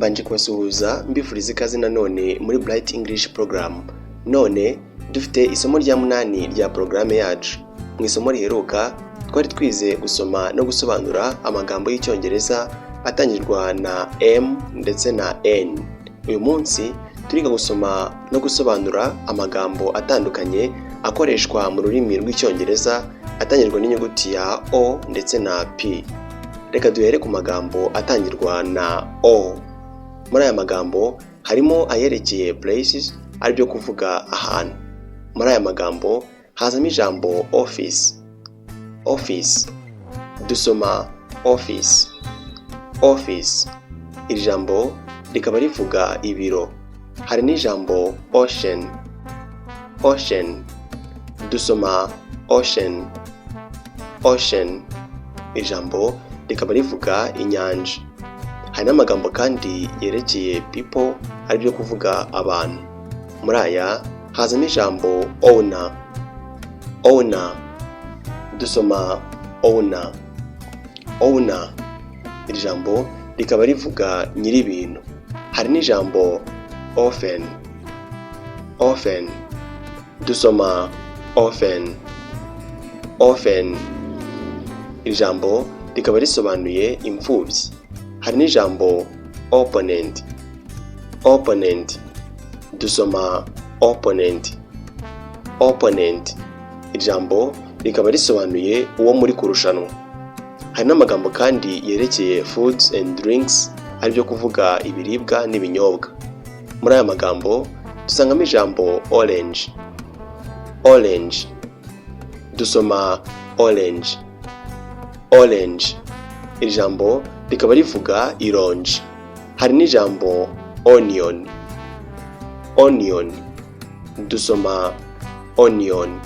mbanje kubasuhuza mbifuriza ikaze nanone muri Bright English Program. None dufite isomo rya 8 rya programme yacu. Mu isomo riheruka twari twize gusoma no gusobanura amagambo y'icyongereza atangirwa na M ndetse na N. Uyu munsi turiga gusoma no gusobanura amagambo atandukanye akoreshwa mu rurimi rw'icyongereza atangirwa n'inyuguti ya O ndetse na P. Reka duhere ku magambo atangirwa na O. Muri aya magambo harimo ayerekeye places, aribyo kuvuga ahantu. Muri aya magambo hazamo ijambo office. Office. Dusoma office. Office. Iri jambo rikaba rivuga ibiro. Hari n'ijambo ocean. Ocean. Dusoma ocean. Ocean. Iri jambo rikaba rivuga inyanja. Hari n'amagambo kandi yerekeye people, aribyo kuvuga abantu. Muri aya hazamo ijambo owner. Owner. Dusoma owner. Owner. Iri jambo rikaba rivuga nyir'ibintu. Hari n'ijambo often. Often. Dusoma often. Often. Iri jambo rikaba risobanuye imfubyi. Hari n'ijambo opponent. Opponent. Dusoma opponent. Opponent. Iri jambo rikaba risobanuye uwo muri kurushanwa. Hari n'amagambo kandi yerekeye foods and drinks, aribyo kuvuga ibiribwa n'ibinyobwa. Muri aya magambo dusangamo ijambo orange. Orange. Dusoma orange. Orange. Iri jambo rikaba rivuga ironji. Hari n'ijambo onion. Onion. Dusoma onion.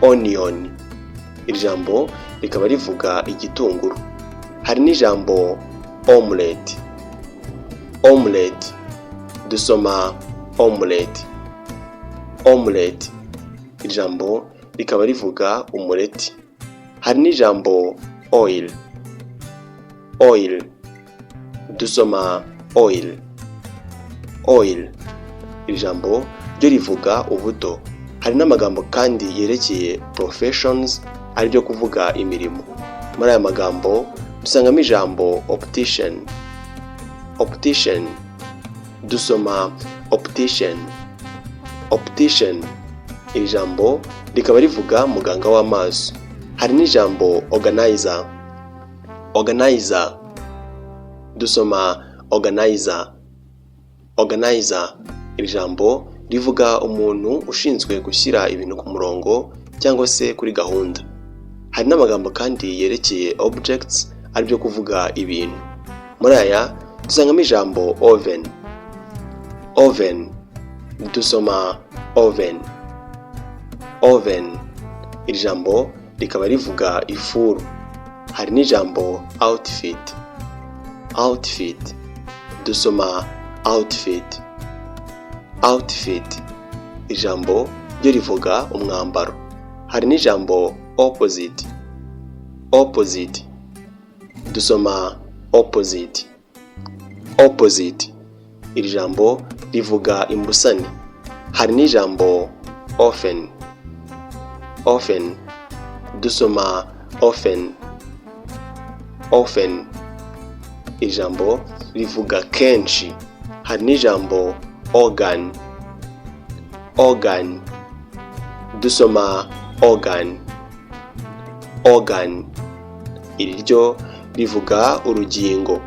Onion. Iri jambo rikaba rivuga igitunguru. Hari n'ijambo omelette. Omelette. Dusoma omelette. Omelette. Iri jambo rikaba rivuga umureti. Hari n'ijambo oil. Oil. Dusoma oil. Oil. Iri jambo ryo rivuga ubuto. Hari n'amagambo kandi yerekeye professions, aribyo kuvuga imirimo. Muri aya magambo dusangamo ijambo optician. Optician. Dusoma optician. Optician. Iri jambo rikaba rivuga muganga w'amaso. Hari n'ijambo organizer. Organizer. Dusoma organizer. Organizer. Iri jambo rivuga umuntu ushinzwe gushyira ibintu ku murongo cyangwa se kuri gahunda. Hari n'amagambo kandi yerekeye objects, aribyo kuvuga ibintu. Muri aya dusangamo ijambo oven. Oven. Dusoma oven. Oven. Iri jambo rikaba rivuga ifuru. Hari n'ijambo outfit. Outfit. Dusoma outfit. Outfit. Ijambo ryo rivuga umwambaro. Hari n'ijambo opposite. Opposite. Dusoma opposite. Opposite. Iri jambo rivuga imbusane. Hari n'ijambo often. Often. Dusoma often. Often. Iri jambo rivuga kenshi. Hari n'ijambo organ. Organ. Dusoma organ. Organ. Iri ryo rivuga urugingo.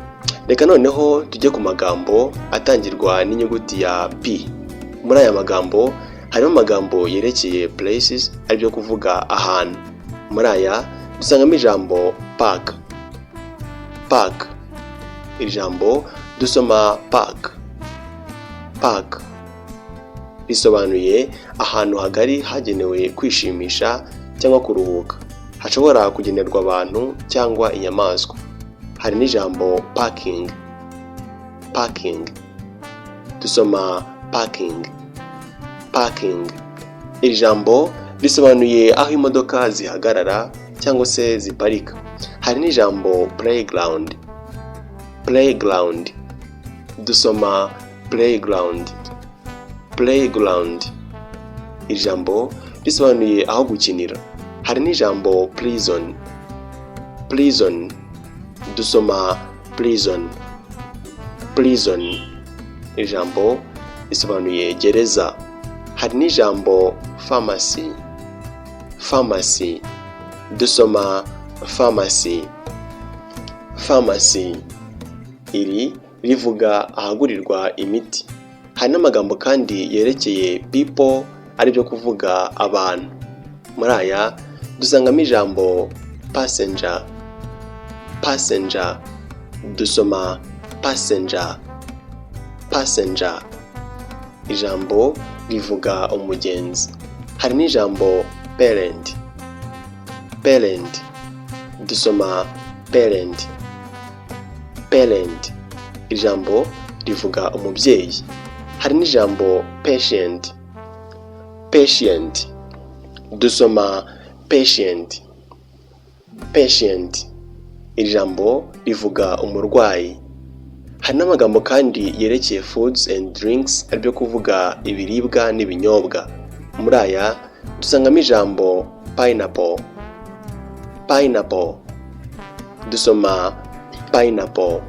Reka noneho tujye ku magambo atangirwa n'inyuguti ya P. Muri aya magambo harimo amagambo yerekeye places, aribyo kuvuga ahantu. Muri aya dusangamo ijambo park. Park. Iri jambo dusoma park. Park. Risobanuye ahantu hagari hagenewe kwishimisha cyangwa kuruhuka. Hashobora kugenerwa abantu cyangwa inyamaswa. Hari n'ijambo parking. Parking. Dusoma parking. Parking. Iri jambo risobanuye aho imodoka zihagarara cyangwa se ziparika. Hari n'ijambo playground. Playground. dusoma playground. Playground, iri jambo risobanuye aho gukinira. Hari n'ijambo prison. Prison, dusoma prison. Prison, iri jambo risobanuye gereza. Hari n'ijambo pharmacy. Pharmacy, dusoma pharmacy. Pharmacy, iri rivuga ahagurirwa imiti. Hari n'amagambo kandi yerekeye people, ari byo kuvuga abantu. Muri aya dusangamo ijambo passenger. Passenger, dusoma passenger. Passenger, ijambo rivuga umugenzi. Hari n'ijambo parent. Parent, dusoma parent. Parent, ijambo rivuga umubyeyi. Hari n'ijambo patient. Patient, dusoma patient. Patient, iri jambo rivuga umurwayi. Hari n'amagambo kandi yerekeye foods and drinks, ari byo kuvuga ibiribwa n'ibinyobwa. Muri aya dusangamo ijambo pineapple. Pineapple, dusoma pineapple.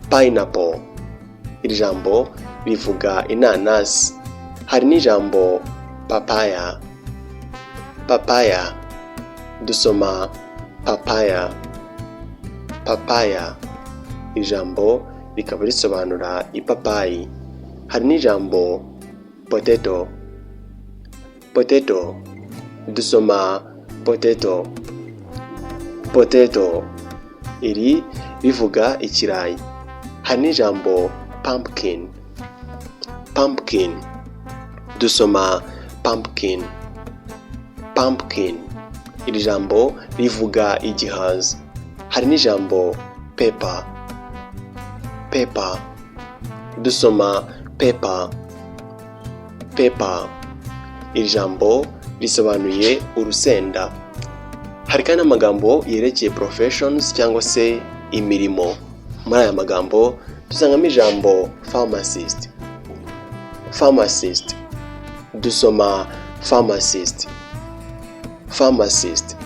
Pineapple, iri jambo rivuga inanasi. Hari n'ijambo papaya. Papaya, dusoma papaya. Papaya, ijambo rikaba risobanura ipapayi. Hari n'ijambo potato. Potato, dusoma potato. Potato, iri rivuga ikirayi. Hari n'ijambo pumpkin. Pumpkin, dusoma pumpkin. Pumpkin, iri jambo rivuga igihaza. Hari n'ijambo pepper. Pepper, dusoma pepper. Pepper, iri jambo risobanuye urusenda. Hari kandi amagambo yerekeye professions cyangwa se imirimo. Muri aya magambo dusangamo ijambo pharmacist. Pharmacist, dusoma pharmacist. Pharmacist,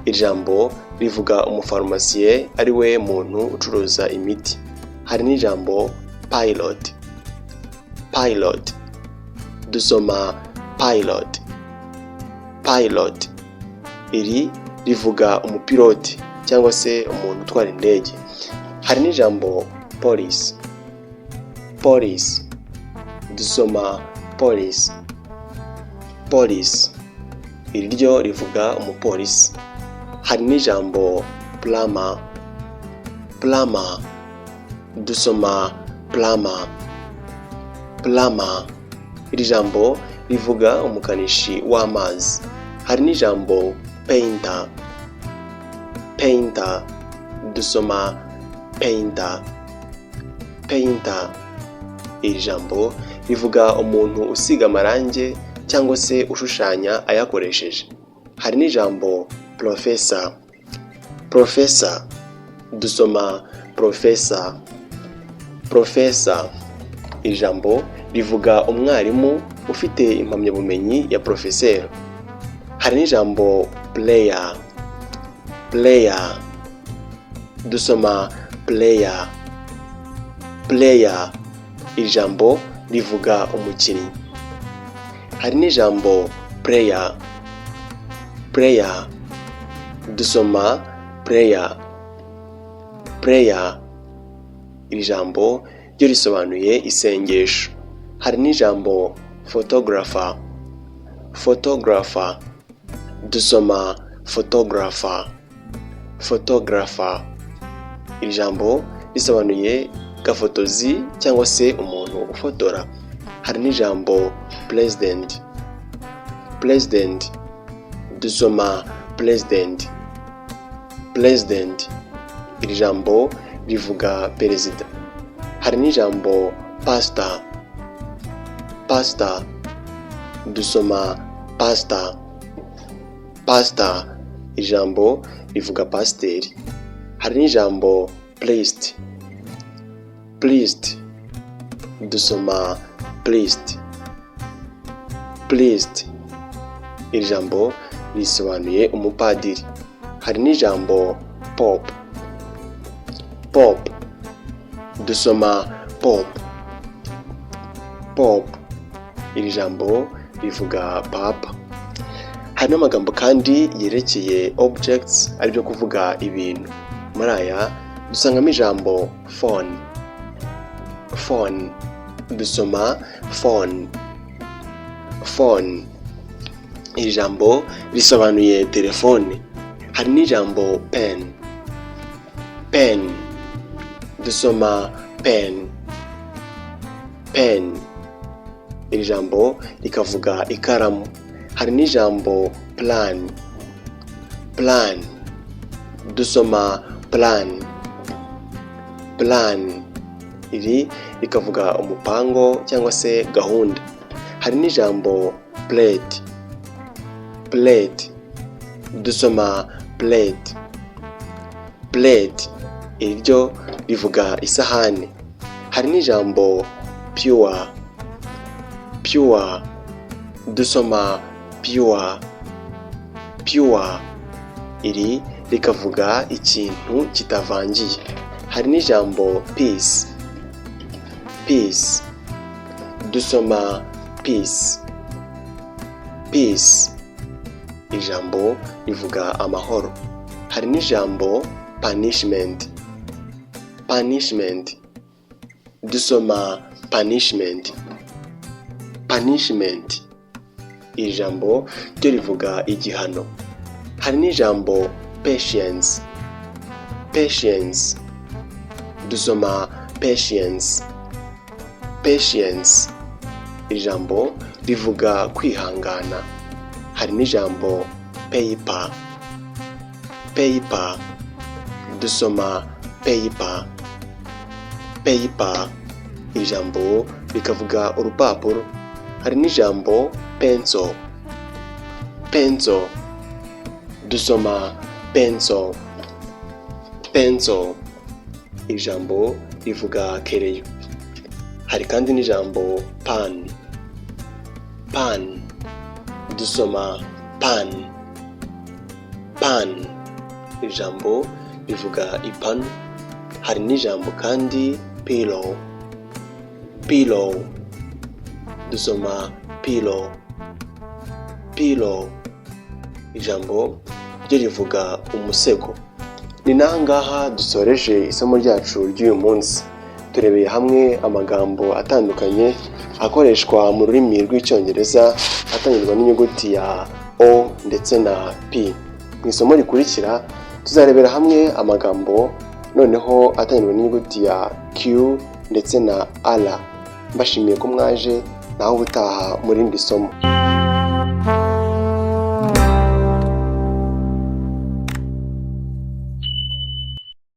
iri jambo rivuga umufarumasiye, ari we muntu ucuruza imiti. Hari n'ijambo pilot. Pilot, dusoma pilot. Pilot, iri rivuga umupiloti cyangwa se umuntu utwara indege. Hari n'ijambo police. Police, dusoma police. Police, iri ryo rivuga umupolisi. Hari n'ijambo plumber. Plumber, dusoma plumber. Plumber, iri jambo rivuga umukanishi w'amazi. Hari n'ijambo painter. Painter, dusoma painter. Painter, iri jambo rivuga umuntu usiga amarange cyangwa se ushushanya ayakoresheje. Hari n'ijambo professor. Professor, dusoma professor. Professor, iri jambo rivuga umwarimu ufite impamyabumenyi ya professeur. Hari n'ijambo player. Player, dusoma player. Player, iri jambo rivuga umukinnyi. Hari n'ijambo prayer. Prayer, dusoma prayer. Prayer, iri jambo ryo risobanuye isengesho. Hari n'ijambo photographer. Photographer, dusoma photographer. Photographer, iri jambo risobanuye gafotozi cyangwa se umuntu ufotora. Hari n'ijambo president. President, dusoma president. President, iri jambo rivuga perezida. Hari n'ijambo pastor. Pastor, dusoma pastor. Pastor, iri jambo rivuga pasiteri. Hari n'ijambo priest. pleased, dusoma pleased. Pleased, iri jambo risobanuye umupadiri. Hari n'ijambo pope. Pope, dusoma pope. Pope, iri jambo rivuga papa. Hari n'amagambo kandi yerekeye objects, aribyo kuvuga ibintu. Muri aya dusangamo ijambo phone. Phone, dusoma phone. Phone, iri jambo risobanuye telefone. Hari n'ijambo pen. Pen, dusoma pen. Pen, iri jambo rikavuga ikaramu. Hari n'ijambo plan. Plan, dusoma plan. Plan, iri rikavuga umupango cyangwa se gahunda. Hari n'ijambo plate. Plate, dusoma plate. Plate, iri ryo rivuga isahani. Hari n'ijambo pure. Pure, dusoma pure. Pure, iri rikavuga ikintu kitavangiye. Hari n'ijambo peace. Peace, dusoma peace. Peace, ijambo rivuga amahoro. Hari n'ijambo punishment. Punishment, dusoma punishment. Punishment, ijambo ryo rivuga igihano. Hari n'ijambo patience. Patience, dusoma patience. Patience, ijambo rivuga kwihangana. Hari n'ijambo paper. Paper, dusoma paper. Paper, ijambo rikavuga urupapuro. Hari n'ijambo pencil. Pencil, dusoma pencil. Pencil, ijambo rivuga kereyo. Hari kandi n'ijambo pan. Pan, dusoma pan. Pan, ijambo rivuga ipanu. Hari n'ijambo kandi pillow. Pillow, dusoma pillow. Pillow, ijambo ryo rivuga umusego. Ni nahangaha dusoreje isomo ryacu ry'uyu munsi. Turebeye hamwe amagambo atandukanye akoreshwa mu rurimi rw'icyongereza atangirwa n'inyuguti ya O ndetse na P. Mu isomo rikurikira tuzarebera hamwe amagambo noneho atangirwa n'inyuguti ya Q ndetse na R. Mbashimiye ko mwaje naho ubutaha muri indi somo.